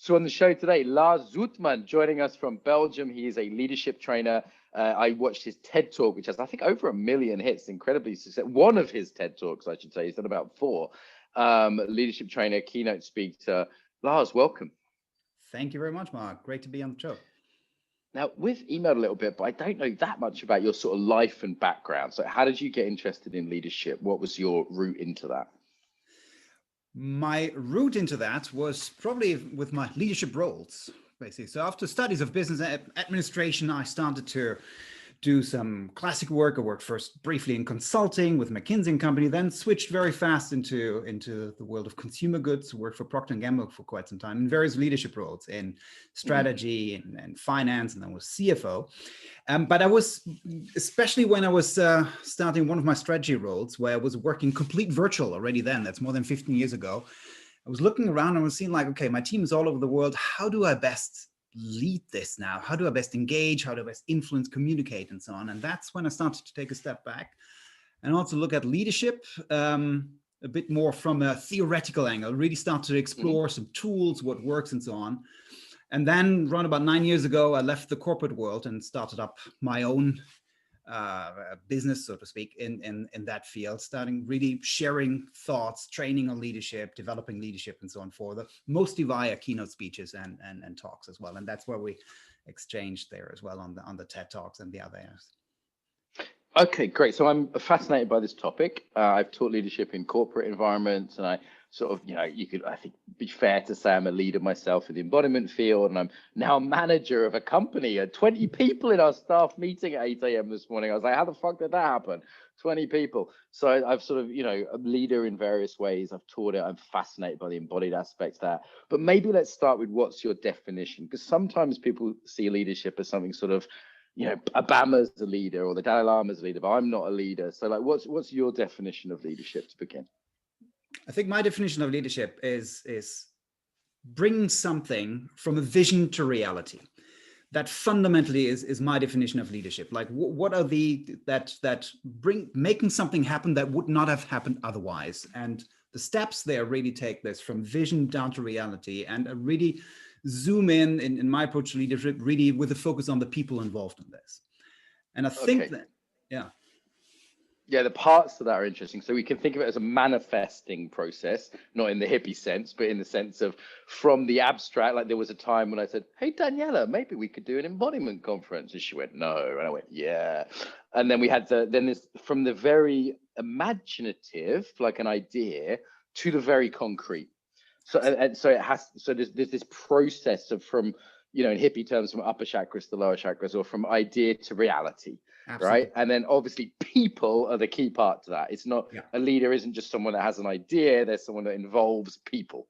So on the show today, Lars Sudmann joining us from Belgium. He is a leadership trainer. I watched his TED Talk, which has, I think, over 1 million hits, incredibly successful. One of his TED Talks, I should say, he's done about 4. Leadership trainer, keynote speaker. Lars, welcome. Thank you very much, Mark. Great to be on the show. Now, we've emailed a little bit, but I don't know that much about your sort of life and background. So how did you get interested in leadership? What was your route into that? My route into that was probably with my leadership roles, basically. So after studies of business administration, I started to do some classic work. I worked first briefly in consulting with McKinsey & Company, then switched very fast into the world of consumer goods, worked for Procter & Gamble for quite some time in various leadership roles in strategy and finance, and then was CFO. But I was, especially when I was starting one of my strategy roles, where I was working complete virtual already then, that's more than 15 years ago, I was looking around and I was seeing like, okay, my team is all over the world. How do I best lead this now? How do I best engage? How do I best influence, communicate, and so on? And that's when I started to take a step back and also look at leadership a bit more from a theoretical angle, really start to explore some tools, what works and so on. And then around about 9 years ago, I left the corporate world and started up my own business, so to speak, in that field, starting really sharing thoughts, training on leadership, developing leadership and so on mostly via keynote speeches and talks as well. And that's where we exchanged there as well on the TED Talks and the other areas. Okay, great. So I'm fascinated by this topic. I've taught leadership in corporate environments, and I sort of, you could, I think, be fair to say I'm a leader myself in the embodiment field, and I'm now manager of a company. 20 people in our staff meeting at 8 a.m. this morning. I was like, how the fuck did that happen? 20 people. So I've sort of, a leader in various ways. I've taught it. I'm fascinated by the embodied aspects there. But maybe let's start with what's your definition? Because sometimes people see leadership as something sort of, Obama's a leader or the Dalai Lama's a leader, but I'm not a leader. So like, what's your definition of leadership to begin? I think my definition of leadership is bringing something from a vision to reality. That fundamentally is my definition of leadership. Like, what are making something happen that would not have happened otherwise? And the steps there really take this from vision down to reality, and really zoom in my approach to leadership, really with a focus on the people involved in this. And I think that, the parts of that are interesting. So we can think of it as a manifesting process, not in the hippie sense, but in the sense of from the abstract. Like there was a time when I said, hey, Daniela, maybe we could do an embodiment conference. And she went, no. And I went, yeah. And then we had this from the very imaginative, like an idea, to the very concrete. So there's this process of from, in hippie terms, from upper chakras to lower chakras, or from idea to reality. Absolutely. Right. And then obviously people are the key part to that. It's not a leader isn't just someone that has an idea. There's someone that involves people.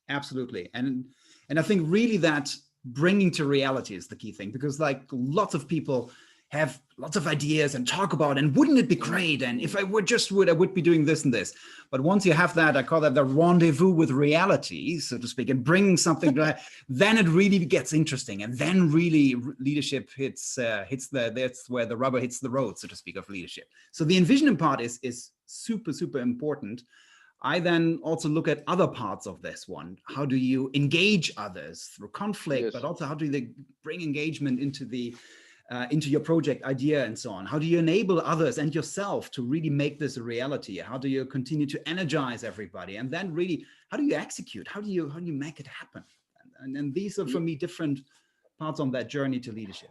Absolutely. And I think really that bringing to reality is the key thing, because like lots of people have lots of ideas and talk about, and wouldn't it be great? And if I would be doing this and this. But once you have that, I call that the rendezvous with reality, so to speak, and bringing something to that, then it really gets interesting. And then really leadership that's where the rubber hits the road, so to speak, of leadership. So the envisioning part is super, super important. I then also look at other parts of this one. How do you engage others through conflict, but also how do they bring engagement into your project idea and so on? How do you enable others and yourself to really make this a reality? How do you continue to energize everybody? And then really, how do you execute? How do you make it happen? And these are for me different parts on that journey to leadership.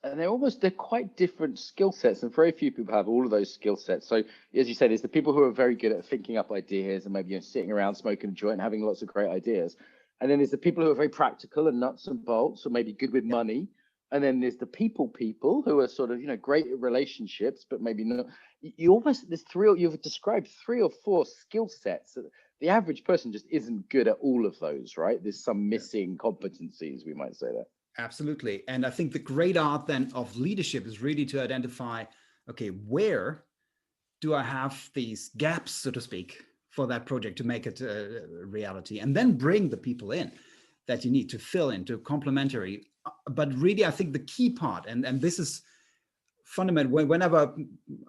And they're quite different skill sets, and very few people have all of those skill sets. So as you said, it's the people who are very good at thinking up ideas and maybe sitting around smoking a joint and having lots of great ideas. And then there's the people who are very practical and nuts and bolts, or maybe good with money. And then there's the people who are sort of, great at relationships, but maybe not. You've described 3 or 4 skill sets that the average person just isn't good at all of those, right? There's some missing competencies, we might say that. Absolutely. And I think the great art then of leadership is really to identify, okay, where do I have these gaps, so to speak, for that project to make it a reality? And then bring the people in that you need to fill into complementary. But really, I think the key part, and this is fundamental, whenever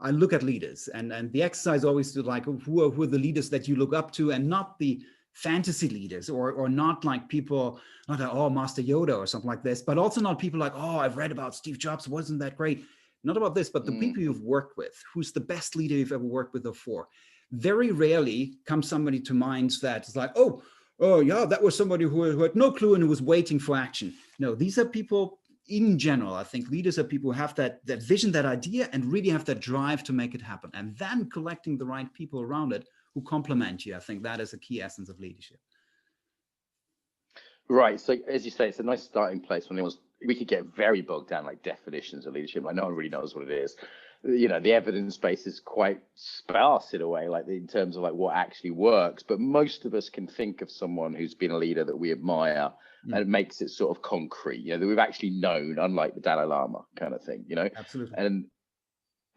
I look at leaders, and the exercise always to like, who are the leaders that you look up to, and not the fantasy leaders, or not like people, not like, oh, Master Yoda or something like this, but also not people like, oh, I've read about Steve Jobs, wasn't that great? Not about this, but the people you've worked with. Who's the best leader you've ever worked with or for? Very rarely comes somebody to mind that is like, oh yeah, that was somebody who had no clue and who was waiting for action. No, these are people in general. I think leaders are people who have that vision, that idea, and really have that drive to make it happen. And then collecting the right people around it who complement you. I think that is a key essence of leadership. Right. So as you say, it's a nice starting place. When we could get very bogged down like definitions of leadership. Like no one really knows what it is. You know, the evidence base is quite sparse in a way, like in terms of like what actually works. But most of us can think of someone who's been a leader that we admire, and it makes it sort of concrete. You know, that we've actually known, unlike the Dalai Lama kind of thing. You know, absolutely.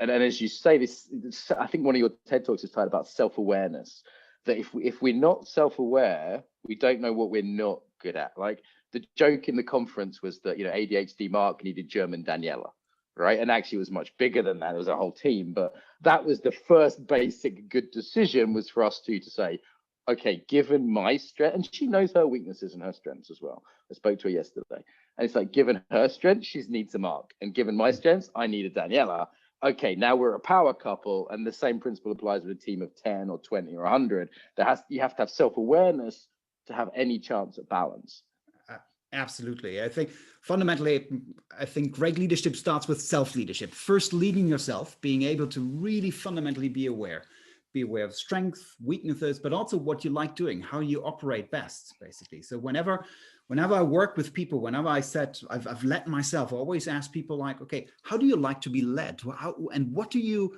And as you say, this I think one of your TED talks is about self-awareness. That if we're not self-aware, we don't know what we're not good at. Like the joke in the conference was that, you know, ADHD Mark needed German Daniela, right? And actually it was much bigger than that. It was a whole team, but that was the first basic good decision, was for us to say, okay, given my strength, and she knows her weaknesses and her strengths as well. I spoke to her yesterday, and it's like, given her strength, she needs a Mark, and given my strengths, I need a Daniela. Okay, now we're a power couple, and the same principle applies with a team of 10 or 20 or 100. You have to have self-awareness to have any chance at balance. Absolutely. I think fundamentally, great leadership starts with self-leadership. First, leading yourself, being able to really fundamentally be aware of strengths, weaknesses, but also what you like doing, how you operate best, basically. So whenever I work with people, whenever I've led myself, I always ask people like, okay, how do you like to be led? And what are you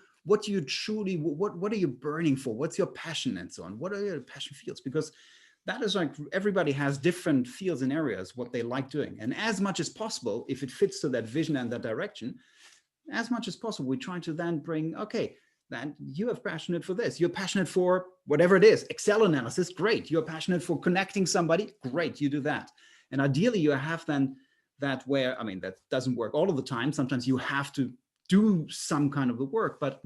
burning for? What's your passion and so on? What are your passion fields? Because that is like, everybody has different fields and areas, what they like doing. And as much as possible, if it fits to that vision and that direction, as much as possible, we try to then bring, okay, then you are passionate for this. You're passionate for whatever it is. Excel analysis, great. You're passionate for connecting somebody, great, you do that. And ideally you have then that where, I mean, that doesn't work all of the time. Sometimes you have to do some kind of the work, but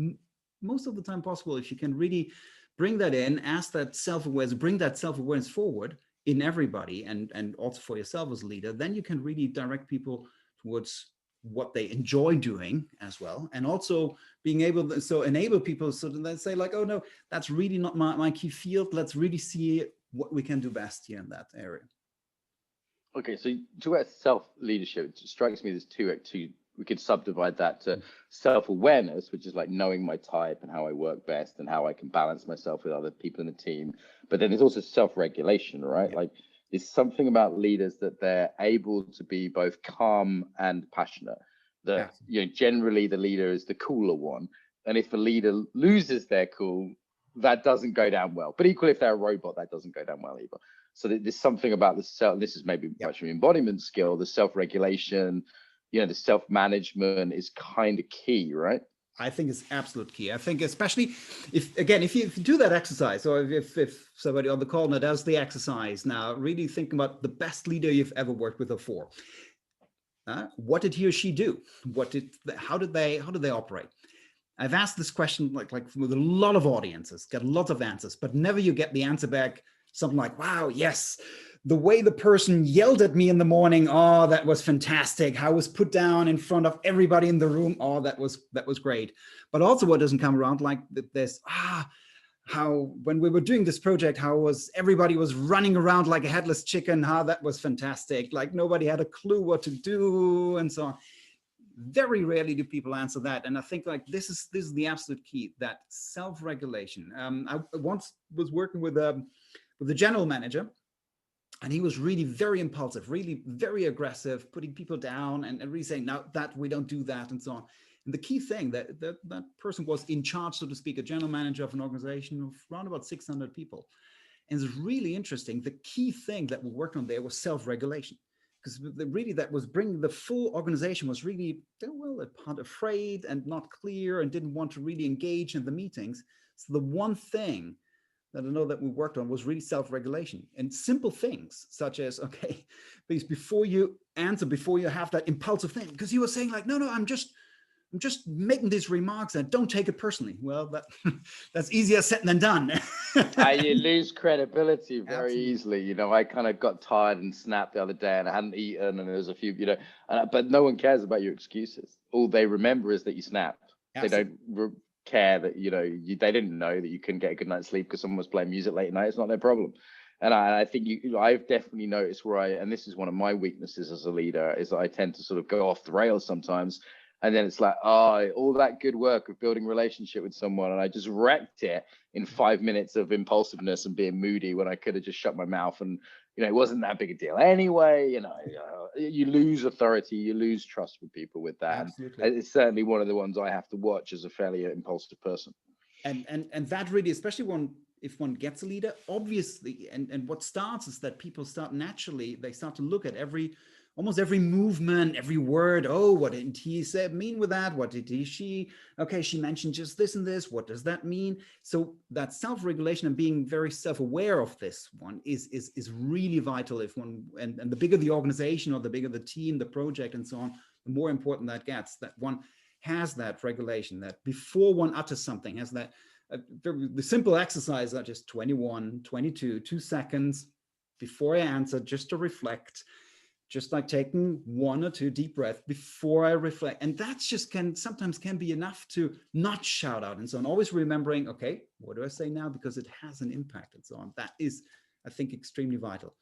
most of the time possible, if you can really bring that in, ask that self-awareness, bring that self-awareness forward in everybody, and also for yourself as a leader, then you can really direct people towards what they enjoy doing as well. And also being able to enable people so that they say like, oh no, that's really not my key field. Let's really see what we can do best here in that area. Okay, so to about self-leadership, it strikes me there's two, we could subdivide that to self-awareness, which is like knowing my type and how I work best and how I can balance myself with other people in the team. But then there's also self-regulation, right? Yeah. Like there's something about leaders that they're able to be both calm and passionate. That, you know, generally the leader is the cooler one. And if a leader loses their cool, that doesn't go down well. But equally, if they're a robot, that doesn't go down well either. So there's something about the self, this is maybe much of an embodiment skill, the self-regulation, you know, the self-management is kind of key, right? I think it's absolute key. I think especially if you do that exercise, or if somebody on the call now does the exercise, now really think about the best leader you've ever worked with or for. What did he or she do? How did they operate? I've asked this question like with a lot of audiences, get lots of answers, but never you get the answer back something like, wow, yes, the way the person yelled at me in the morning, oh, that was fantastic. How I was put down in front of everybody in the room, oh, that was great. But also what doesn't come around like this, how when we were doing this project, everybody was running around like a headless chicken, how that was fantastic. Like nobody had a clue what to do and so on. Very rarely do people answer that. And I think like this is the absolute key, that self-regulation. I once was working with a general manager, and he was really very impulsive, really very aggressive, putting people down and really saying, no, that we don't do that and so on. And the key thing that person was in charge, so to speak, a general manager of an organization of around about 600 people. And it's really interesting. The key thing that we worked on there was self-regulation, because really that was bringing the full organization was really, well, a part afraid and not clear and didn't want to really engage in the meetings. So the one thing that I know that we worked on was really self-regulation, and simple things such as, okay, please, before you answer, before you have that impulsive thing, because you were saying like, no, I'm just I'm just making these remarks and don't take it personally. Well, that's easier said than done. You lose credibility very Absolutely. easily. You know, I kind of got tired and snapped the other day, and I hadn't eaten, and there was a few, you know, but no one cares about your excuses. All they remember is that you snapped. They Absolutely. don't care that, you know, they didn't know that you couldn't get a good night's sleep because someone was playing music late at night. It's not their problem. And I think I've definitely noticed and this is one of my weaknesses as a leader, is that I tend to sort of go off the rails sometimes. And then it's like, oh, all that good work of building relationship with someone, and I just wrecked it in 5 minutes of impulsiveness and being moody when I could have just shut my mouth, and, you know, it wasn't that big a deal anyway. You know, you lose authority, you lose trust with people with that. Absolutely. And it's certainly one of the ones I have to watch as a fairly impulsive person. And that really, especially if one gets a leader, obviously, and what starts is that people start naturally, they start to look at almost every movement, every word. Oh, what did he say mean with that? What did she? Okay, she mentioned just this and this. What does that mean? So that self-regulation and being very self-aware of this one is really vital. If one and the bigger the organization or the bigger the team, the project, and so on, the more important that gets. That one has that regulation. That before one utters something, has that the simple exercise that is 21, 22, 2 seconds before I answer, just to reflect. Just like taking 1 or 2 deep breaths before I reflect. And that's just sometimes can be enough to not shout out and so on. Always remembering, okay, what do I say now? Because it has an impact and so on. That is, I think, extremely vital.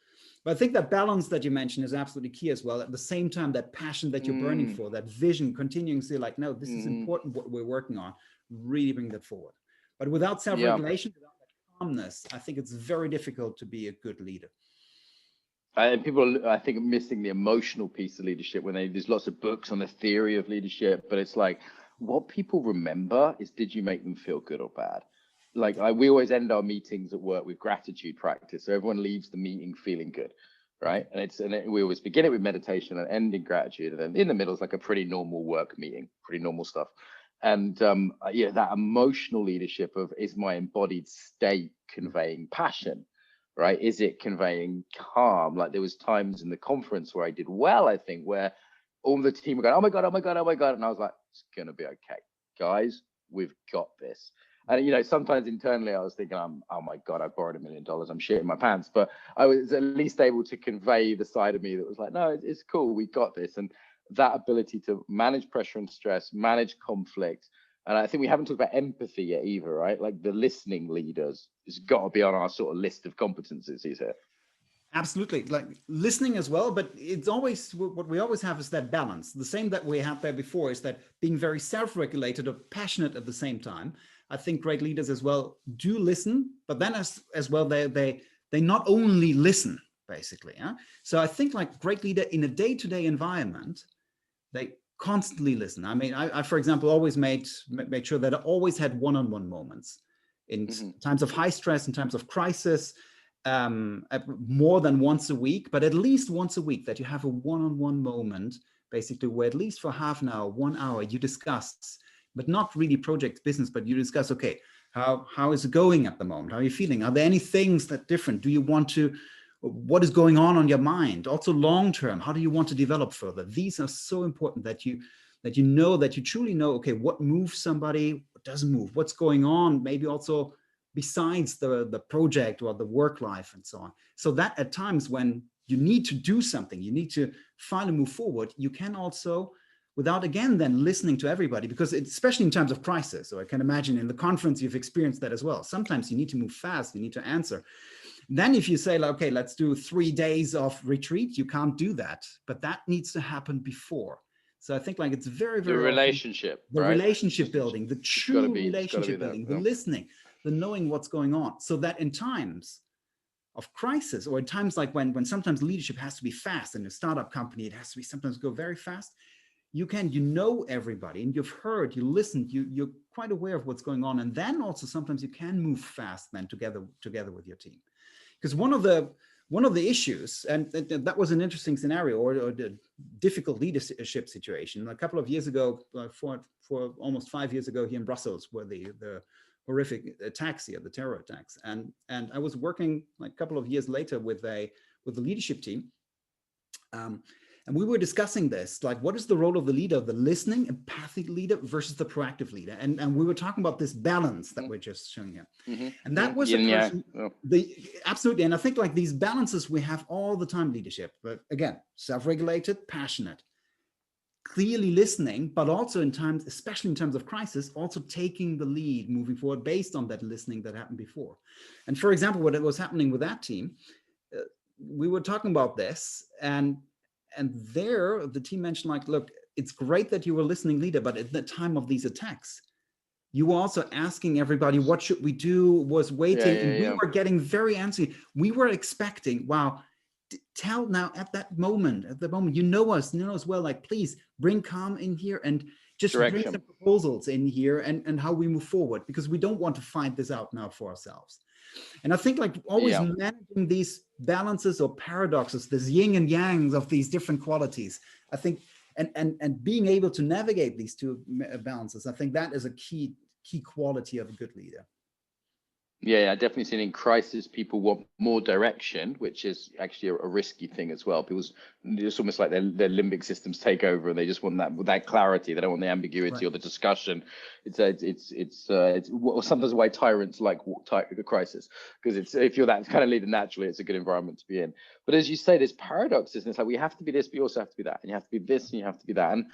But I think that balance that you mentioned is absolutely key as well. At the same time, that passion that you're burning for, that vision, continuing to say like, no, this is important what we're working on, really bring that forward. But without self-regulation, without that calmness, I think it's very difficult to be a good leader. And people, I think, are missing the emotional piece of leadership when there's lots of books on the theory of leadership, but it's like, what people remember is, did you make them feel good or bad? Like we always end our meetings at work with gratitude practice, so everyone leaves the meeting feeling good, right? And we always begin it with meditation and end in gratitude, and then in the middle is like a pretty normal work meeting, pretty normal stuff. And that emotional leadership of, is my embodied state conveying passion? Right? Is it conveying calm? Like there was times in the conference where I did well, I think, where all the team were going, oh my God, oh my God, oh my God. And I was like, it's going to be okay. Guys, we've got this. And, you know, sometimes internally I was thinking, oh my God, I borrowed $1 million. I'm shitting my pants. But I was at least able to convey the side of me that was like, no, it's cool. We got this. And that ability to manage pressure and stress, manage conflict. And I think we haven't talked about empathy yet either, right? Like the listening leaders has got to be on our sort of list of competencies here. Absolutely, like listening as well, but it's always what we always have is that balance. The same that we had there before is that being very self-regulated or passionate at the same time. I think great leaders as well do listen, but then as well they not only listen basically. Yeah? So I think like great leader in a day-to-day environment, they constantly listen. I mean, I for example, always made sure that I always had one-on-one moments in times of high stress, in times of crisis, more than once a week, but at least once a week that you have a one-on-one moment, basically where at least for half an hour, 1 hour, you discuss, but not really project business, but you discuss, okay, how is it going at the moment? How are you feeling? Are there any things that different? Do you want to, what is going on your mind? Also long-term, how do you want to develop further? These are so important that you know, that you truly know, okay, what moves somebody, what doesn't move, what's going on, maybe also besides the project or the work life and so on. So that at times when you need to do something, you need to finally move forward, you can also, without again then listening to everybody, because especially in times of crisis, so I can imagine in the conference you've experienced that as well. Sometimes you need to move fast, you need to answer. Then if you say, like, okay, let's do 3 days of retreat, you can't do that, but that needs to happen before. So I think like it's very, very the relationship, often, the right? relationship building, the true relationship building, the listening, the knowing what's going on, so that in times of crisis or in times like when sometimes leadership has to be fast in a startup company, it has to be sometimes go very fast. You know everybody and you've heard, you listened, you're quite aware of what's going on, and then also sometimes you can move fast then together with your team. Because one of the issues, and that was an interesting scenario or the difficult leadership situation a couple of years ago, for almost 5 years ago here in Brussels, where the horrific attacks here, the terror attacks, and I was working like a couple of years later with the leadership team, And we were discussing this, like, what is the role of the leader, the listening, empathic leader versus the proactive leader? And we were talking about this balance that we're just showing here. And that was a Yin yang. person, absolutely. And I think like these balances we have all the time, leadership, but again, self-regulated, passionate, clearly listening, but also in times, especially in terms of crisis, also taking the lead, moving forward based on that listening that happened before. And for example, what was happening with that team, we were talking about this, and there the team mentioned, like, look, it's great that you were listening leader, but at the time of these attacks, you were also asking everybody, what should we do, was waiting, and we were getting very antsy. We were expecting, wow, tell now at the moment, you know us well, like, please bring calm in here and just bring some proposals in here and how we move forward, because we don't want to find this out now for ourselves. And I think like always managing these balances or paradoxes, this yin and yangs of these different qualities, I think, and being able to navigate these two balances, I think that is a key quality of a good leader. Yeah, I definitely seen in crisis, people want more direction, which is actually a risky thing as well. It's almost like their limbic systems take over, and they just want that clarity. They don't want the ambiguity or the discussion. It's sometimes why tyrants like a crisis, because if you're that kind of leader naturally, it's a good environment to be in. But as you say, there's paradoxes, and it's like we have to be this, but you also have to be that, and you have to be this, and you have to be that. And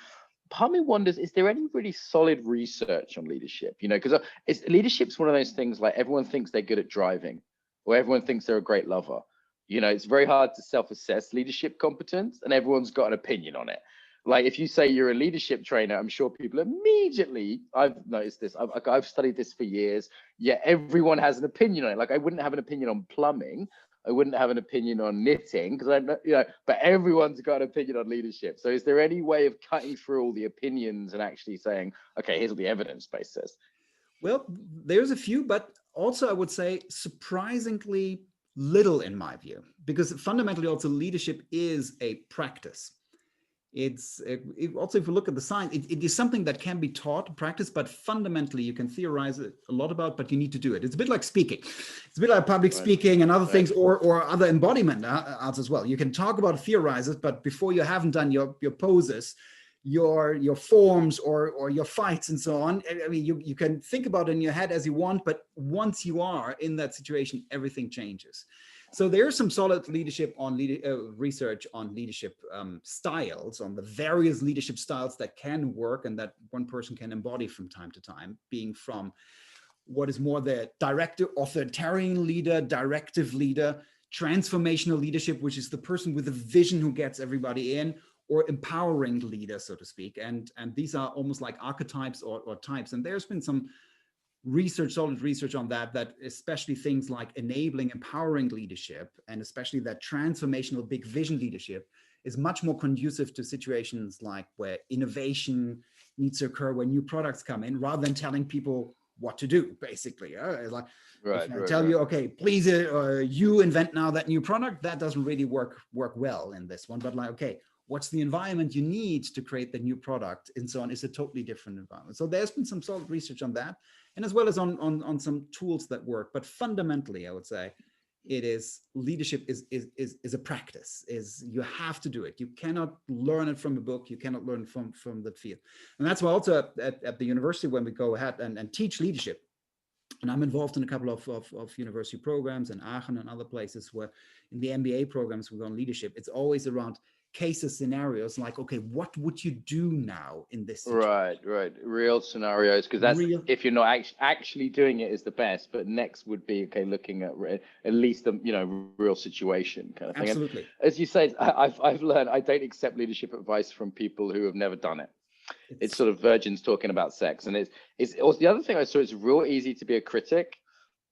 part of me wonders, is there any really solid research on leadership? Because leadership's one of those things, like everyone thinks they're good at driving, or everyone thinks they're a great lover. It's very hard to self-assess leadership competence, and everyone's got an opinion on it. Like if you say you're a leadership trainer, I'm sure people immediately, I've noticed this, I've studied this for years, yet everyone has an opinion on it. Like I wouldn't have an opinion on plumbing, I wouldn't have an opinion on knitting, because but everyone's got an opinion on leadership. So is there any way of cutting through all the opinions and actually saying, okay, here's what the evidence base says? Well, there's a few, but also I would say surprisingly little in my view, because fundamentally also leadership is a practice. Also, if you look at the science, it is something that can be taught, practice, but fundamentally you can theorize it a lot about, but you need to do it. It's a bit like speaking. It's a bit like public speaking and other things, or other embodiment arts as well. You can talk about, theorize it, but before you haven't done your poses, your forms or your fights and so on. I mean, you can think about it in your head as you want, but once you are in that situation, everything changes. So there's some solid leadership on research on leadership styles, on the various leadership styles that can work and that one person can embody from time to time, being from what is more the directive, authoritarian leader, directive leader, transformational leadership, which is the person with a vision who gets everybody in, or empowering leader, so to speak. And these are almost like archetypes or types. And there's been some solid research on that especially things like enabling, empowering leadership, and especially that transformational big vision leadership is much more conducive to situations like where innovation needs to occur, when new products come in, rather than telling people what to do, basically. Like if I tell you, okay, please, you invent now that new product, that doesn't really work well in this one. But like, okay, what's the environment you need to create the new product, and so on, is a totally different environment. So there's been some solid research on that, and as well as on some tools that work. But fundamentally, I would say leadership is a practice. You have to do it. You cannot learn it from a book. You cannot learn from the field. And that's why also at the university, when we go ahead and teach leadership, and I'm involved in a couple of university programs in Aachen and other places where in the MBA programs we go on leadership, it's always around cases, scenarios, like, okay, what would you do now in this situation? Right. Real scenarios, because that's if you're not actually doing it is the best. But next would be, okay, looking at least the real situation kind of thing. Absolutely. And as you say, I've learned I don't accept leadership advice from people who have never done it. It's sort of virgins talking about sex, and it's also the other thing I saw. It's real easy to be a critic.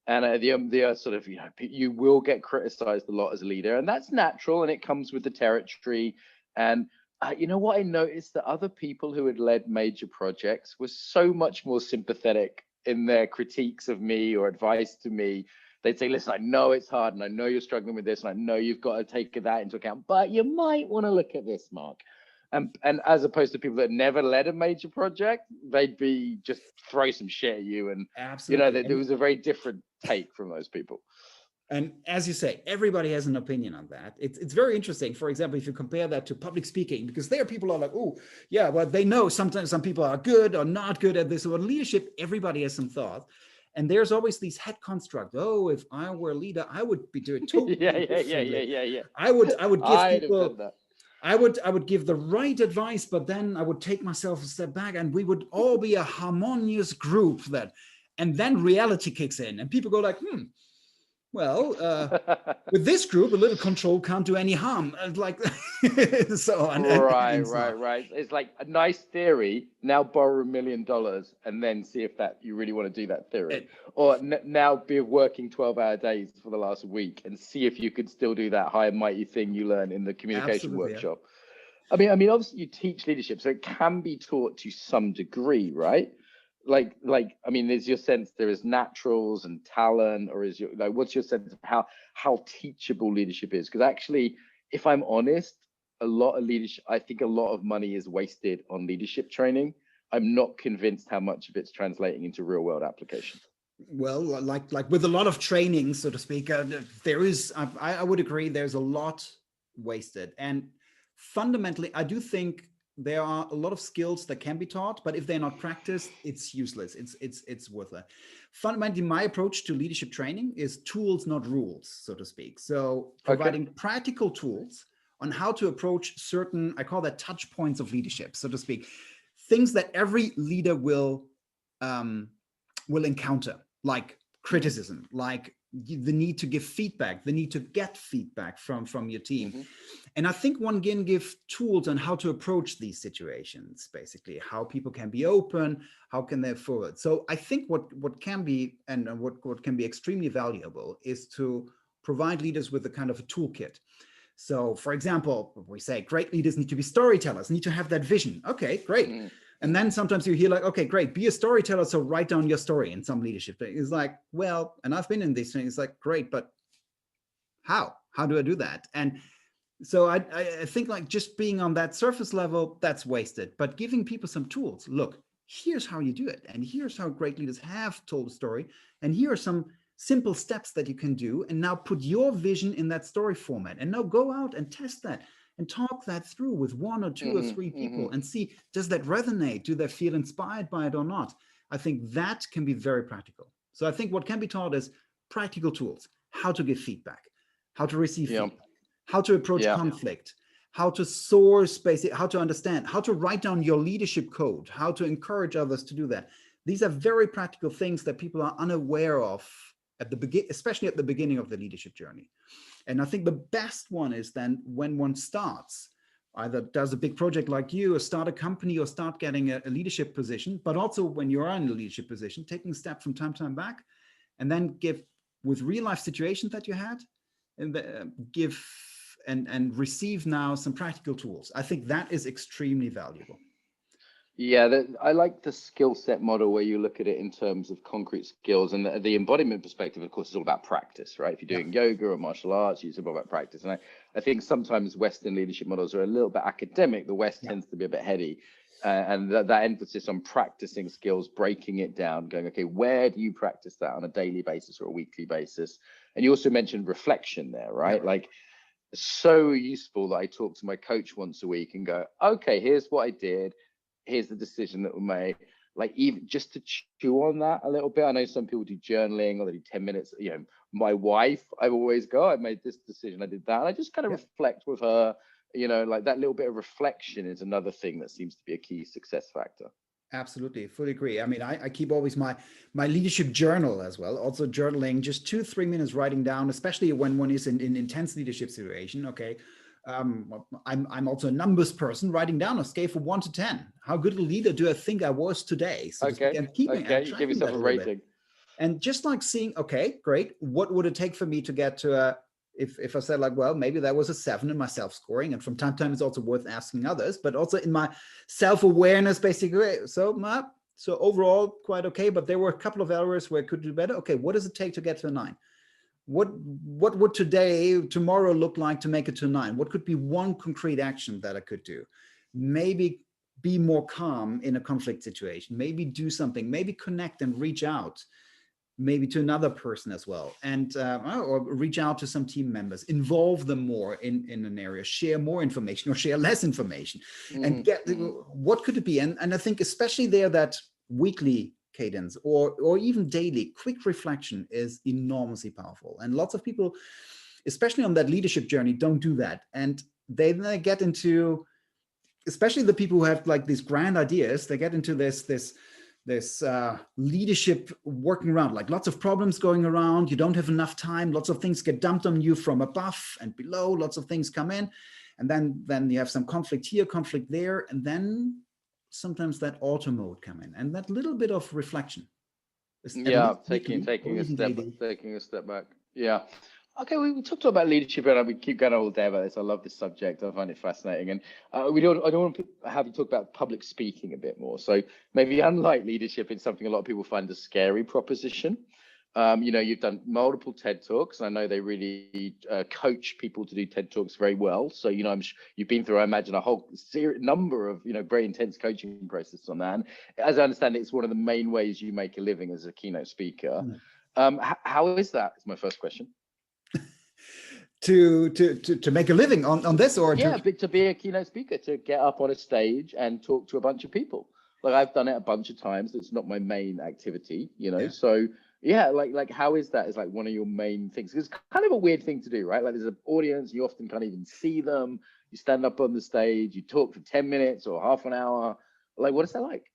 And the sort of, you will get criticized a lot as a leader, and that's natural, and it comes with the territory. And what I noticed, that other people who had led major projects were so much more sympathetic in their critiques of me or advice to me. They'd say, listen, I know it's hard, and I know you're struggling with this, and I know you've got to take that into account, but you might want to look at this, Mark. And as opposed to people that never led a major project, they'd be just throw some shit at you. And, absolutely. There was a very different take from those people. And as you say, everybody has an opinion on that. It's very interesting. For example, if you compare that to public speaking, because there people are like, oh, yeah, well, they know sometimes some people are good or not good at this. Or leadership, everybody has some thought. And there's always these head construct. Oh, if I were a leader, I would be doing totally differently. Yeah. I would give I'd have done people, that. I would give the right advice, but then I would take myself a step back and we would all be a harmonious group and then reality kicks in and people go like, well, with this group, a little control can't do any harm. Like so on. Right. It's like a nice theory. Now borrow $1 million and then see if that you really want to do that theory. Or now be working 12-hour days for the last week and see if you could still do that high and mighty thing you learned in the communication workshop. Yeah. I mean, obviously you teach leadership, so it can be taught to some degree, right? Like, I mean, is your sense there is naturals and talent, or is your what's your sense of how teachable leadership is? Because actually, if I'm honest, a lot of leadership, I think a lot of money is wasted on leadership training. I'm not convinced how much of it's translating into real world application. Well, like with a lot of training, so to speak, there is, I would agree, there's a lot wasted. And fundamentally, I do think there are a lot of skills that can be taught, but if they're not practiced, it's useless. It's worthless. Fundamentally, my approach to leadership training is tools, not rules, so to speak. So providing practical tools on how to approach certain, I call that touch points of leadership, so to speak, things that every leader will encounter, like criticism, like the need to give feedback, the need to get feedback from your team. And I think one can give tools on how to approach these situations, basically, how people can be open, how can they forward. So I think what can be, and what can be extremely valuable is to provide leaders with a kind of a toolkit. So for example, we say great leaders need to be storytellers, need to have that vision. Okay, great. And then sometimes you hear like, okay, great, be a storyteller, so write down your story in some leadership. It's like, well, and I've been in these things, it's like, great, but how? How do I do that? And so I think like just being on that surface level, that's wasted. But giving people some tools, look, here's how you do it. And here's how great leaders have told a story. And here are some simple steps that you can do. And now put your vision in that story format. And now go out and test that and talk that through with one or two or three people and see, does that resonate? Do they feel inspired by it or not? I think that can be very practical. So I think what can be taught is practical tools, how to give feedback, how to receive feedback, how to approach conflict, how to source, basically, how to understand, how to write down your leadership code, how to encourage others to do that. These are very practical things that people are unaware of at the beginning, especially at the beginning of the leadership journey. And I think the best one is then when one starts, either does a big project like you, or start a company, or start getting a leadership position, but also when you're in a leadership position, taking a step from time to time back, and then give with real life situations that you had, and give and receive now some practical tools. I think that is extremely valuable. Yeah, I like the skill set model where you look at it in terms of concrete skills, and the embodiment perspective, of course, is all about practice, right? If you're doing yoga or martial arts, it's all about practice. And I think sometimes Western leadership models are a little bit academic. The West tends to be a bit heady. And that emphasis on practicing skills, breaking it down, going, okay, where do you practice that on a daily basis or a weekly basis? And you also mentioned reflection there, right? Like, so useful that I talk to my coach once a week and go, okay, here's what I did. Here's the decision that we made. Like, even just to chew on that a little bit. I know some people do journaling or they do 10 minutes. You know, my wife, I always go, I made this decision, I did that. And I just kind of reflect with her, you know, like that little bit of reflection is another thing that seems to be a key success factor. Absolutely, fully agree. I mean, I keep always my leadership journal as well. Also journaling, just 2-3 minutes writing down, especially when one is in intense leadership situation. Okay, I'm also a numbers person, writing down a scale from 1 to 10. How good a leader do I think I was today? So and keeping you give yourself a rating. And just like seeing, okay, great. What would it take for me to get to a, if I said like, well, maybe that was a 7 in my self-scoring, and from time to time it's also worth asking others, but also in my self-awareness, basically. So overall quite okay, but there were a couple of areas where I could do better. Okay, what does it take to get to a 9? What would tomorrow look like to make it to a 9? What could be one concrete action that I could do? Maybe be more calm in a conflict situation, maybe do something, maybe connect and reach out maybe to another person as well, and or reach out to some team members, involve them more in an area, share more information or share less information, and get what could it be. And I think especially there, that weekly cadence or even daily quick reflection is enormously powerful. And lots of people, especially on that leadership journey, don't do that, and they get into, especially the people who have like these grand ideas, they get into this leadership working around, like lots of problems going around. You don't have enough time. Lots of things get dumped on you from above and below. Lots of things come in, and then you have some conflict here, conflict there, and then sometimes that auto mode come in, and that little bit of reflection. Yeah, taking a step back. Yeah. Okay, we talked about leadership, and we keep going all day about this. I love this subject. I find it fascinating, and I don't want to have you talk about public speaking a bit more. So maybe, unlike leadership, it's something a lot of people find a scary proposition. You've done multiple TED Talks, and I know they really coach people to do TED Talks very well. So you've been through, I imagine, a whole number of very intense coaching processes on that. And as I understand it, it's one of the main ways you make a living as a keynote speaker. How is that? Is my first question. To make a living on this, or to be a keynote speaker, to get up on a stage and talk to a bunch of people. Like, I've done it a bunch of times. It's not my main activity, So like how is that? Is like one of your main things? It's kind of a weird thing to do, right? Like, there's an audience, you often can't even see them. You stand up on the stage, you talk for 10 minutes or half an hour. Like, what is that like?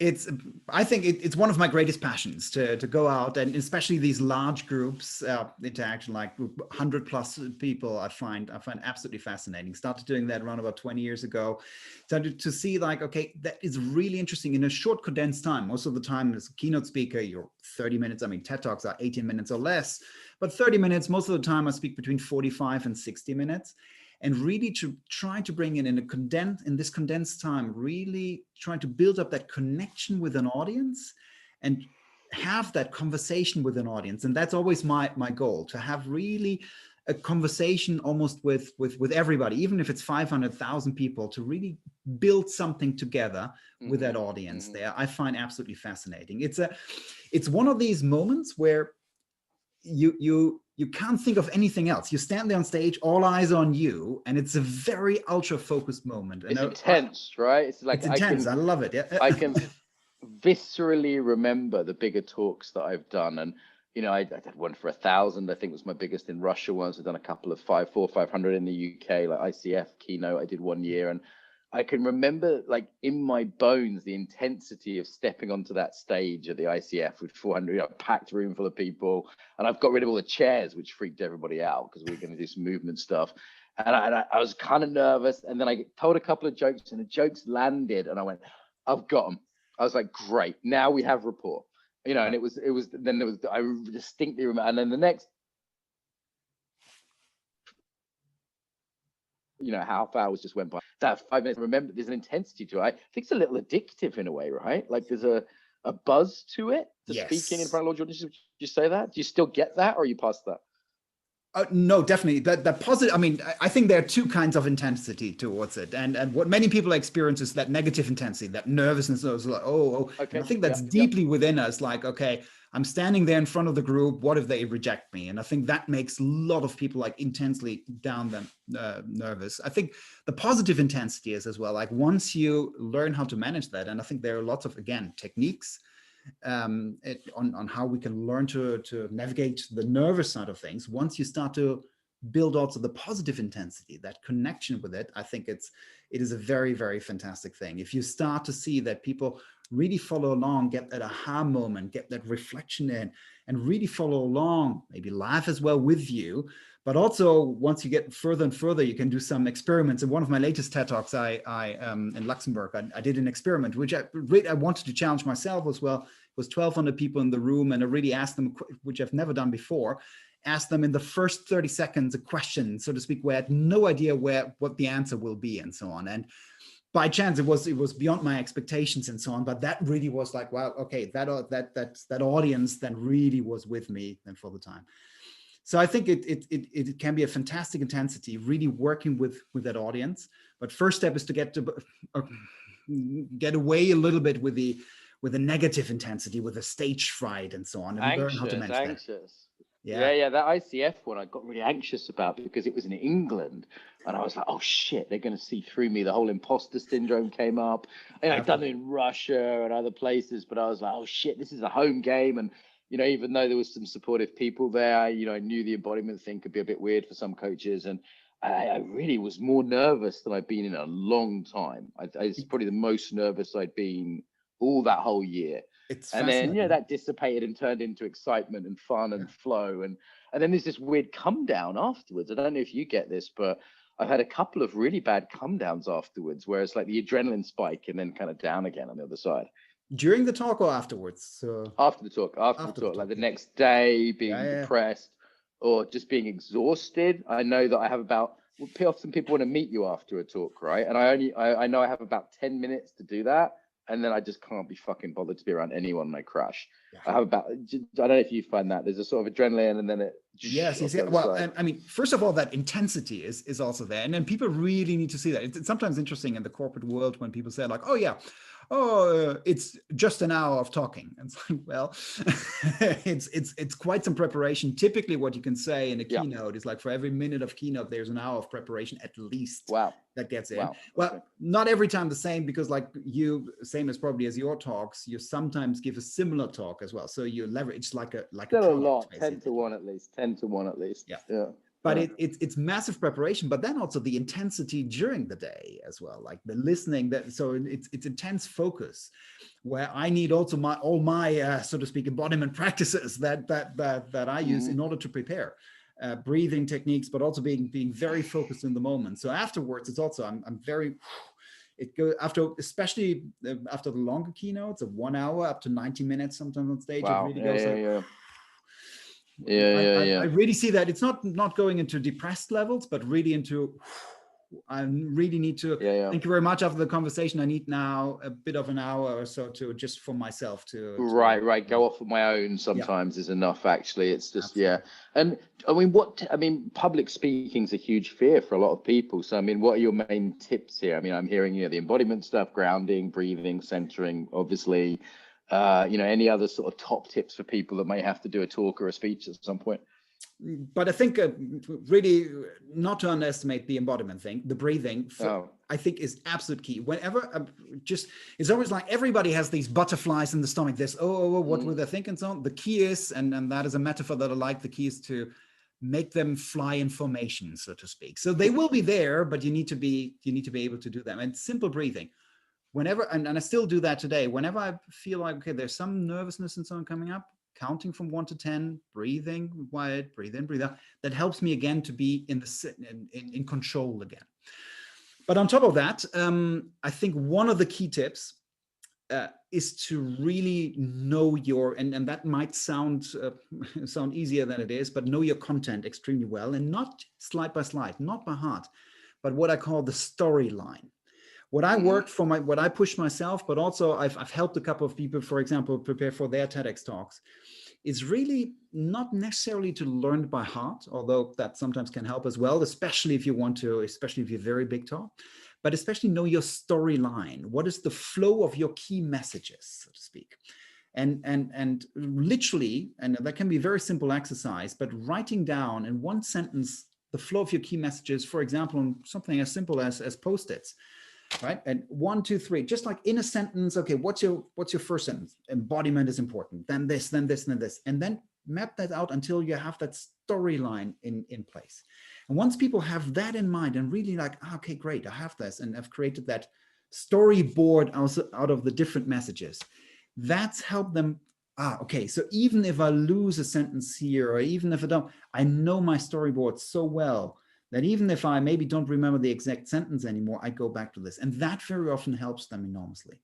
I think it's one of my greatest passions to go out, and especially these large groups interaction, like 100+ people. I find absolutely fascinating. Started doing that around about 20 years ago. Started to see, like, okay, that is really interesting in a short, condensed time. Most of the time as a keynote speaker, you're 30 minutes. I mean, TED Talks are 18 minutes or less, but 30 minutes. Most of the time I speak between 45 and 60 minutes. And really to try to bring in this condensed time, really trying to build up that connection with an audience and have that conversation with an audience. And that's always my goal, to have really a conversation almost with everybody, even if it's 500,000 people, to really build something together with that audience there. I find absolutely fascinating. It's one of these moments where you can't think of anything else. You stand there on stage, all eyes on you, and it's a very ultra focused moment. It's intense, right? It's like, it's intense. I love it. Yeah. I can viscerally remember the bigger talks that I've done, and I did one for 1,000. I think was my biggest in Russia once. I've done a couple of 500 in the UK, like ICF keynote. I did one year, and I can remember, like, in my bones, the intensity of stepping onto that stage at the ICF with 400, packed room full of people. And I've got rid of all the chairs, which freaked everybody out because we were going to do some movement stuff. And I was kind of nervous. And then I told a couple of jokes, and the jokes landed, and I went, I've got them. I was like, great, now we have rapport. And I distinctly remember. And then the next, half hours just went by. That 5 minutes, remember, there's an intensity to it. I think it's a little addictive in a way, right? Like, there's a buzz to it, to speaking in front of large audiences. Did you say that? Do you still get that, or are you past that? No, definitely. That positive. I mean, I think there are two kinds of intensity towards it, and what many people experience is that negative intensity, that nervousness. Like, okay. I think that's deeply within us. Like, okay, I'm standing there in front of the group. What if they reject me? And I think that makes a lot of people like intensely nervous. I think the positive intensity is as well. Like, once you learn how to manage that, and I think there are lots of, again, techniques on how we can learn to navigate the nervous side of things. Once you start to build also the positive intensity, that connection with it, I think it is a very, very fantastic thing. If you start to see that people really follow along, get that aha moment, get that reflection in, and really follow along, maybe laugh as well with you. But also, once you get further and further, you can do some experiments. In one of my latest TED Talks, I in Luxembourg, I did an experiment, which I wanted to challenge myself as well. It was 1,200 people in the room, and I really asked them, which I've never done before, asked them in the first 30 seconds a question, so to speak, where I had no idea what the answer will be and so on. And by chance, it was beyond my expectations and so on. But that really was like, wow, okay, that audience then really was with me then for the time. So I think it can be a fantastic intensity, really working with that audience. But first step is to get away a little bit with with a negative intensity, with a stage fright and so on, and learn how to manage that. Anxious. Yeah. Yeah, that ICF one I got really anxious about because it was in England, and I was like, oh shit, they're going to see through me. The whole imposter syndrome came up. And I'd done it in Russia and other places, but I was like, oh shit, this is a home game. And even though there was some supportive people there, I knew the embodiment thing could be a bit weird for some coaches, and I really was more nervous than I'd been in a long time. It's probably the most nervous I'd been all that whole year. And then that dissipated and turned into excitement and fun and flow, and then there's this weird come down afterwards. I don't know if you get this, but I've had a couple of really bad come downs afterwards, where it's like the adrenaline spike and then kind of down again on the other side. During the talk or afterwards? So after the talk, like the next day, being depressed or just being exhausted. I know that I have often people want to meet you after a talk, right? And I know I have about 10 minutes to do that. And then I just can't be fucking bothered to be around anyone when I crash. I don't know if you find that there's a sort of adrenaline and then it. Yes. Well, I mean, first of all, that intensity is also there. And then people really need to see that. It's sometimes interesting in the corporate world when people say like, it's just an hour of talking. And it's like, well, it's quite some preparation. Typically what you can say in a keynote is like, for every minute of keynote, there's an hour of preparation at least. Wow. That gets in. Wow. Well, okay. Not every time the same, because like same as probably as your talks, you sometimes give a similar talk as well. So you leverage like a still a lot, basically. 10 to 1 at least. Yeah. But it's massive preparation, but then also the intensity during the day as well, like the listening. So it's intense focus, where I need also all my so to speak embodiment practices that I use in order to prepare. Breathing techniques, but also being very focused in the moment. So afterwards, it's also I'm very. It goes especially after the longer keynotes of 1 hour up to 90 minutes sometimes on stage. Wow. It really goes I really see that it's not going into depressed levels, but really into. I really need to. Thank you very much. After the conversation, I need now a bit of an hour or so to just for myself to right. Go off on my own sometimes is enough. Actually, it's just And I mean, public speaking is a huge fear for a lot of people. So I mean, what are your main tips here? I mean, I'm hearing the embodiment stuff, grounding, breathing, centering, obviously. Any other sort of top tips for people that may have to do a talk or a speech at some point? But I think really not to underestimate the embodiment thing, the breathing, I think is absolute key. Whenever it's always like everybody has these butterflies in the stomach, this, what will they think and so on. The key is, and that is a metaphor that I like, the key is to make them fly in formation, so to speak. So they will be there, but you need to be able to do them. And simple breathing. Whenever, and I still do that today, whenever I feel like, okay, there's some nervousness and so on coming up, counting from 1 to 10, breathing wide, breathe in, breathe out. That helps me again to be in control again. But on top of that, I think one of the key tips is to really know and that might sound easier than it is, but know your content extremely well, and not slide by slide, not by heart, but what I call the storyline. What I worked for what I pushed myself, but also I've helped a couple of people, for example, prepare for their TEDx talks, is really not necessarily to learn by heart, although that sometimes can help as well, especially if you're very big talk, but especially know your storyline. What is the flow of your key messages, so to speak? And literally, and that can be a very simple exercise, but writing down in one sentence the flow of your key messages, for example, on something as simple as Post-its. Right, and 1, 2, 3, just like in a sentence. Okay, what's your first sentence? Embodiment is important. Then this, then this, then this, and then map that out until you have that storyline in place. And once people have that in mind and really like, okay, great, I have this, and I've created that storyboard out of the different messages. That's helped them. Okay, so even if I lose a sentence here, or even if I don't, I know my storyboard so well that even if I maybe don't remember the exact sentence anymore, I go back to this. And that very often helps them enormously.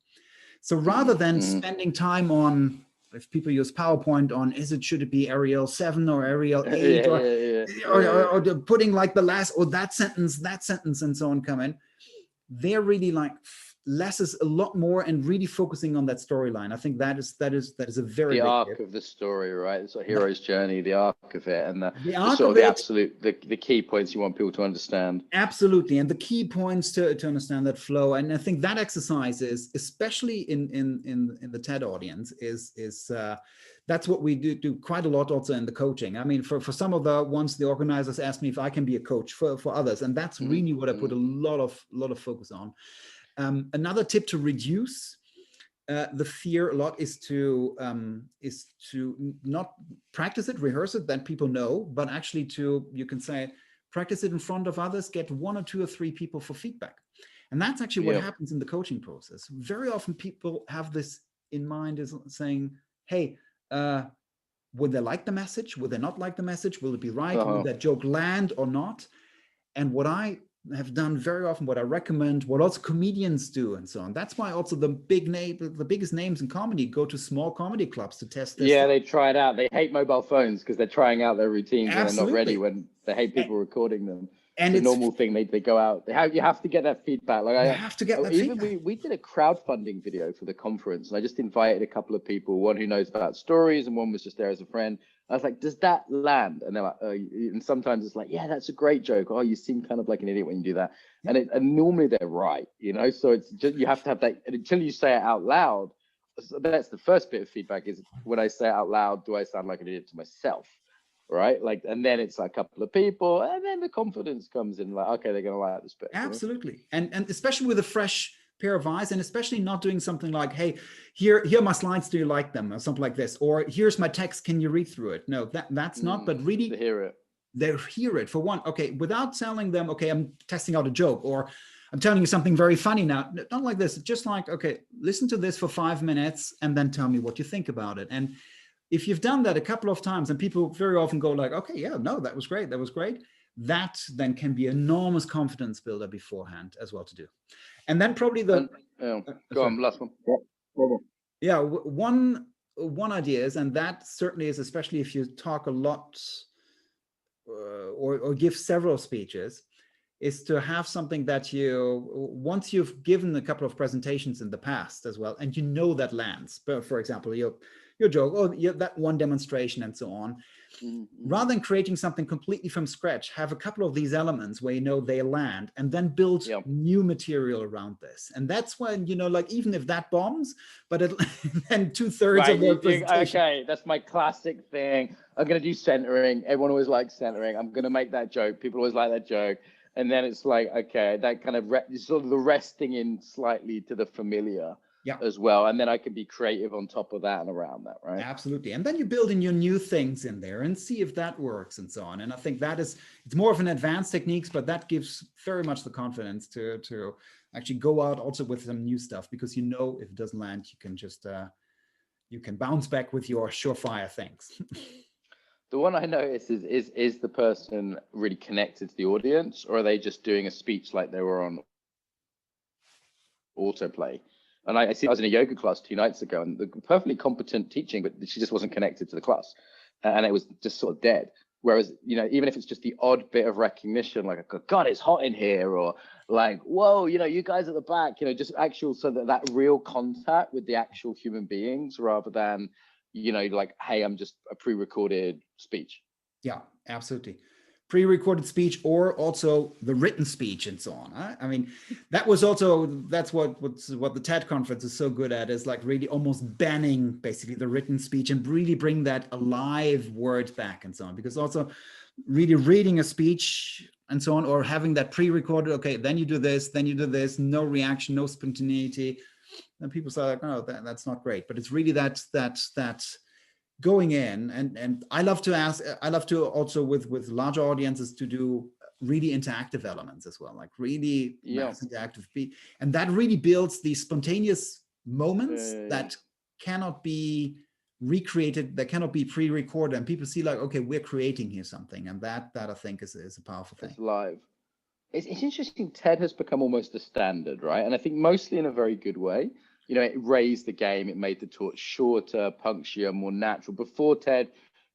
So rather than spending time on, if people use PowerPoint, on should it be Arial 7 or Arial 8, or putting like the last, or that sentence and so on come in, they're really like, less is a lot more, and really focusing on that storyline. I think that is a very the big arc tip. of the story, right? It's a hero's journey, the arc of it, and the arc sort of of the it, absolute, the key points you want people to understand. absolutely, and the key points to understand that flow. And I think that exercise is, especially in the TED audience, is that's what we do quite a lot also in the coaching. I mean, for some of the ones, the organizers ask me if I can be a coach for others, and that's really what I put a lot of focus on. Another tip to reduce the fear a lot is to not practice it, rehearse it, that people know, but actually you can say, practice it in front of others, get 1 or 2 or 3 people for feedback. And that's actually what happens in the coaching process. Very often people have this in mind, is saying, hey, would they like the message? Would they not like the message? Will it be right? Will that joke land or not? And what I have done very often, what I recommend, what also comedians do, and so on. That's why also the biggest names in comedy go to small comedy clubs to test this. Yeah, they try it out. They hate mobile phones because they're trying out their routines. Absolutely. And they're not ready, when they hate people recording them. And it's a normal thing. They go out. You have to get that feedback. Like you have to get that feedback. We did a crowdfunding video for the conference, and I just invited a couple of people, one who knows about stories and one was just there as a friend. I was like, does that land? And they're like, and sometimes it's like, yeah, that's a great joke. Oh, you seem kind of like an idiot when you do that. Yeah. And normally they're right, so it's just, you have to have that, and until you say it out loud. So that's the first bit of feedback, is when I say it out loud, do I sound like an idiot to myself? Right? Like, and then it's like a couple of people, and then the confidence comes in, like, okay, they're going to like this bit. Absolutely. And especially with a fresh pair of eyes, and especially not doing something like, hey, here are my slides, do you like them, or something like this, or here's my text, can you read through it? No, that's not, but really they hear it for one. Okay, without telling them, okay, I'm testing out a joke, or I'm telling you something very funny now, not like this, just like, okay, listen to this for 5 minutes and then tell me what you think about it. And if you've done that a couple of times, and people very often go like, okay, yeah, no, that was great, that then can be enormous confidence builder beforehand as well to do. And then probably go on, last one. Yeah, one idea is, and that certainly is, especially if you talk a lot or give several speeches, is to have something that once you've given a couple of presentations in the past as well, and that lands. But for example, your joke, or that one demonstration and so on, rather than creating something completely from scratch, have a couple of these elements where they land, and then build new material around this. And that's when, like, even if that bombs, but then 2/3 of the presentation. Okay, that's my classic thing. I'm going to do centering. Everyone always likes centering. I'm going to make that joke. People always like that joke. And then it's like, okay, that kind of sort of the resting in slightly to the familiar as well. And then I can be creative on top of that and around that, right? Absolutely. And then you build in your new things in there and see if that works and so on. And I think it's more of an advanced techniques, but that gives very much the confidence to actually go out also with some new stuff, because if it doesn't land, you can just, you can bounce back with your surefire things. The one I notice is the person really connected to the audience, or are they just doing a speech like they were on autoplay? And I was in a yoga class 2 nights ago, and the perfectly competent teaching, but she just wasn't connected to the class, and it was just sort of dead. Whereas, even if it's just the odd bit of recognition, like, God, it's hot in here, or like, whoa, you guys at the back, just actual, so that real contact with the actual human beings, rather than, like, hey, I'm just a pre-recorded speech. Yeah, absolutely. Pre-recorded speech, or also the written speech and so on. I mean, that's what the TED conference is so good at, is like really almost banning basically the written speech and really bring that alive word back and so on. Because also really reading a speech and so on, or having that pre-recorded, okay, then you do this, no reaction, no spontaneity. And people say like, no, that's not great. But it's really that going in, and I love to also with larger audiences to do really interactive elements as well, like really mass interactive, and that really builds these spontaneous moments that cannot be recreated, that cannot be pre-recorded, and people see like, okay, we're creating here something, and that I think is a powerful thing. It's live. It's interesting. TED has become almost a standard, right? And I think mostly in a very good way. It raised the game. It made the talk shorter, punctual, more natural. Before TED,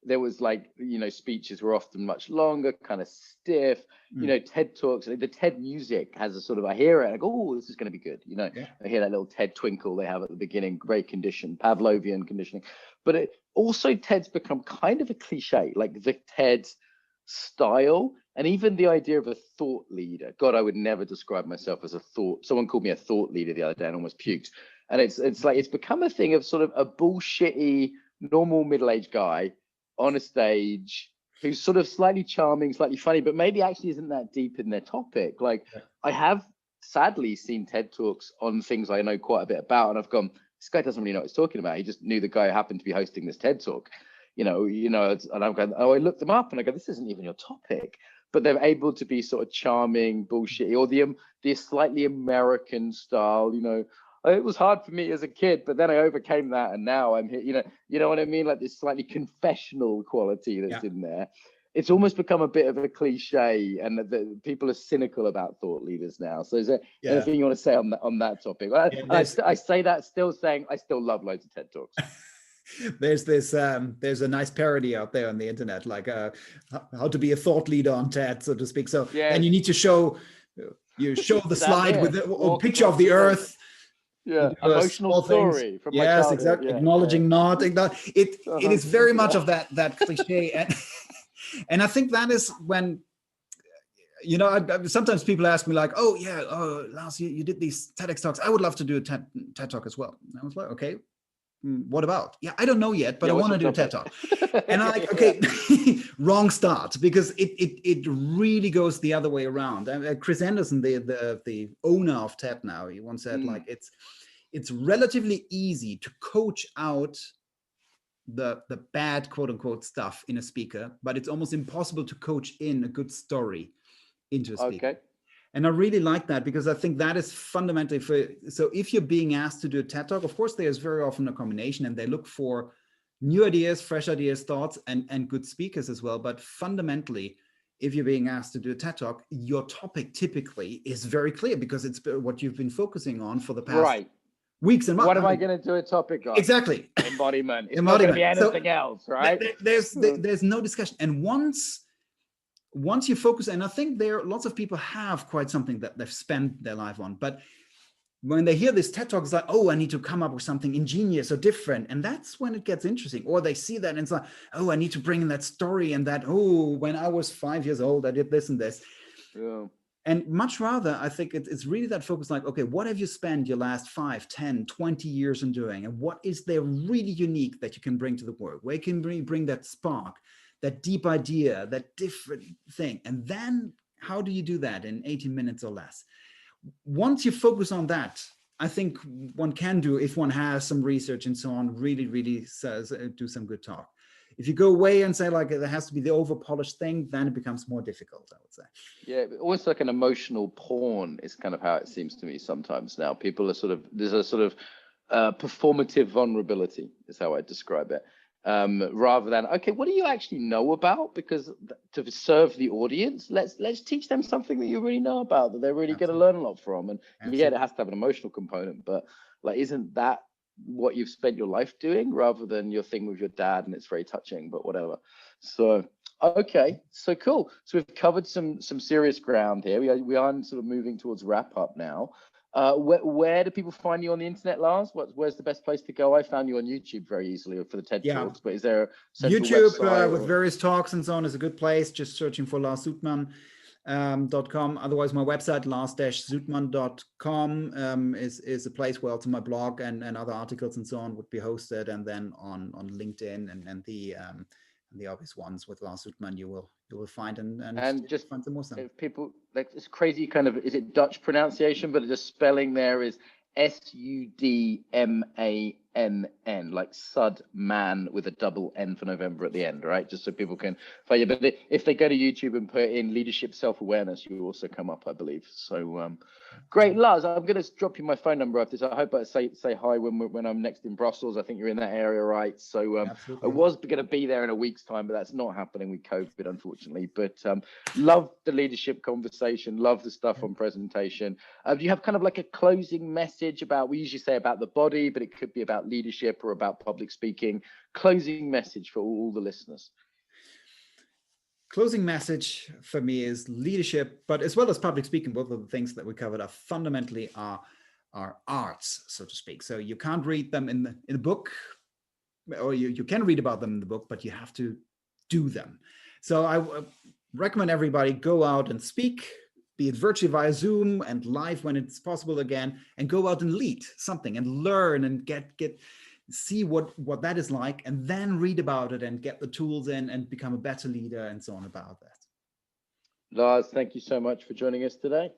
there was like, speeches were often much longer, kind of stiff. TED Talks, the TED music has a sort of, I hear it, I go, oh, this is going to be good. I hear that little TED twinkle they have at the beginning, great condition, Pavlovian conditioning. But it also, TED's become kind of a cliche, like the TED style, and even the idea of a thought leader. God, I would never describe myself as someone called me a thought leader the other day and almost puked. And it's like, it's become a thing of sort of a bullshitty, normal middle-aged guy on a stage who's sort of slightly charming, slightly funny, but maybe actually isn't that deep in their topic. Like, I have sadly seen TED Talks on things I know quite a bit about, and I've gone, this guy doesn't really know what he's talking about. He just knew the guy who happened to be hosting this TED Talk, and I'm going, oh, I looked them up and I go, this isn't even your topic. But they're able to be sort of charming, bullshitty, or the slightly American style, It was hard for me as a kid, but then I overcame that, and now I'm here. You know what I mean? Like this slightly confessional quality that's in there. It's almost become a bit of a cliche, and the people are cynical about thought leaders now. So is there anything you want to say on that topic? I say that still saying I still love loads of TED Talks. There's a nice parody out there on the internet, like how to be a thought leader on TED, so to speak. So and you need to show the slide with a picture of the Earth. Yeah, emotional story from my childhood. Exactly. Acknowledging, nodding. That it is very much of that cliche, and I think that is when sometimes people ask me like, Lars, you did these TEDx talks. I would love to do a TED Talk as well. And I was like, okay, what about? Yeah, I don't know yet, but I want to do a TED Talk. And I'm like, okay, wrong start, because it really goes the other way around. Chris Anderson, the owner of TED now, he once said like it's relatively easy to coach out the bad quote unquote stuff in a speaker, but it's almost impossible to coach in a good story into a speaker. Okay. And I really like that, because I think that is fundamentally so if you're being asked to do a TED Talk, of course, there's very often a combination, and they look for new ideas, fresh ideas, thoughts, and good speakers as well. But fundamentally, if you're being asked to do a TED Talk, your topic typically is very clear, because it's what you've been focusing on for the past weeks and months. What am I going to do a topic on? Exactly. Embodiment. It's not going to be anything else, right? There's no discussion. And once you focus, and I think lots of people have quite something that they've spent their life on, but when they hear this TED Talk, it's like, oh, I need to come up with something ingenious or different. And that's when it gets interesting. Or they see that and it's like, oh, I need to bring in that story, and that, oh, when I was 5 years old, I did this and this. Yeah. And much rather, I think it's really that focus, like, okay, what have you spent your last 5, 10, 20 years in doing? And what is there really unique that you can bring to the work? Where you can bring that spark, that deep idea, that different thing. And then how do you do that in 18 minutes or less? Once you focus on that, I think one can do, if one has some research and so on, really, really do some good talk. If you go away and say like there has to be the over-polished thing, then it becomes more difficult, I would say. Yeah, almost like an emotional porn is kind of how it seems to me sometimes now. People are there's a sort of performative vulnerability is how I describe it. Rather than, okay, what do you actually know about? Because to serve the audience, let's teach them something that you really know about, that they're really going to learn a lot from. And it has to have an emotional component, but like, isn't that what you've spent your life doing, rather than your thing with your dad? And it's very touching, but whatever. So, okay, so cool. So we've covered some serious ground here. We are sort of moving towards wrap up now. Where do people find you on the internet, Lars? Where's the best place to go? I found you on YouTube very easily for the TED Talks, but is there a YouTube with various talks and so on is a good place. Just searching for Lars Sudmann. .com. Otherwise, my website, lars-sudmann.com, is a place where also my blog and other articles and so on would be hosted. And then on LinkedIn and the obvious ones with Lars Sudmann, you will find and just find some more stuff. If people like, it's crazy kind of, is it Dutch pronunciation, but the spelling there is Sudmann, like Sudman with a double N for November at the end, right? Just so people can find you. But if they go to YouTube and put in leadership self-awareness, you also come up, I believe. So Great, Lars. I'm going to drop you my phone number after this. I hope I say hi when I'm next in Brussels. I think you're in that area, right? So I Absolutely. was going to be there in a week's time, but that's not happening with COVID, unfortunately. But love the leadership conversation. Love the stuff on presentation. Do you have kind of like a closing message about? We usually say about the body, but it could be about leadership or about public speaking. Closing message for all the listeners. Closing message for me is leadership, but as well as public speaking, both of the things that we covered are fundamentally are arts, so to speak. So you can't read them in the book, or you can read about them in the book, but you have to do them. So I recommend everybody go out and speak, be it virtually via Zoom and live when it's possible again, and go out and lead something and learn and see what that is like, and then read about it and get the tools in and become a better leader and so on about that. Lars, thank you so much for joining us today.